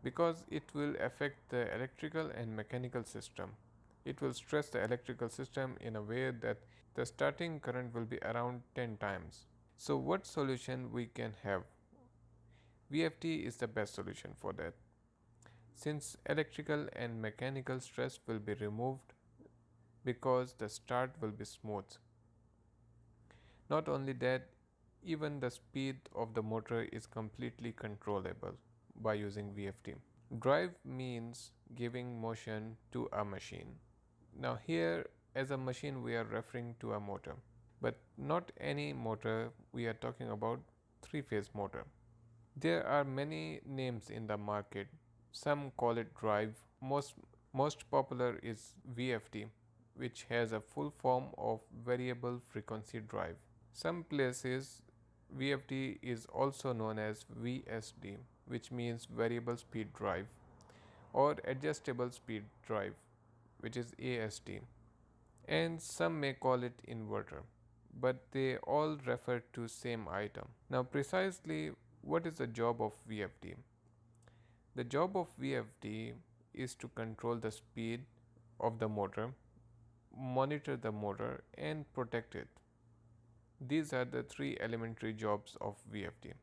because it will affect the electrical and mechanical system. It will stress the electrical system in a way that the starting current will be around 10 times. So what solution we can have? VFD is the best solution for that. Since electrical and mechanical stress will be removed because the start will be smooth. Not only that, even the speed of the motor is completely controllable by using VFD. Drive means giving motion to a machine. Now here as a machine we are referring to a motor, but not any motor, we are talking about three-phase motor. There are many names in the market. Some call it drive. Most popular is VFD, which has a full form of variable frequency drive. Some places VFD is also known as VSD, which means variable speed drive, or adjustable speed drive, which is ASD, and some may call it inverter, but they all refer to same item. Now precisely what is the job of VFD? The job of VFD is to control the speed of the motor, monitor the motor and protect it. These are the three elementary jobs of VFD.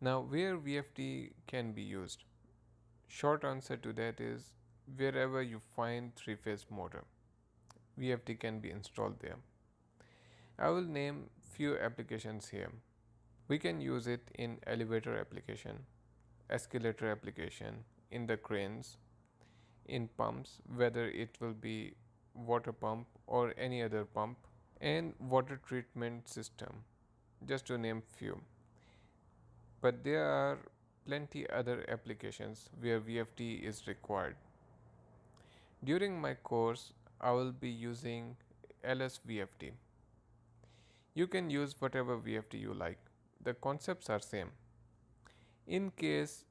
Now where VFD can be used? Short answer to that is wherever you find three-phase motor, VFD can be installed there. I will name few applications here. We can use it in elevator application, escalator application, in the cranes, in pumps, whether it will be water pump or any other pump, and water treatment system, just to name few. But there are plenty other applications where VFD is required. During my course, I will be using LS VFD. You can use whatever VFD you like. The concepts are same. In case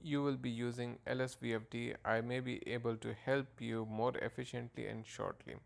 you will be using LS VFD, I may be able to help you more efficiently and shortly.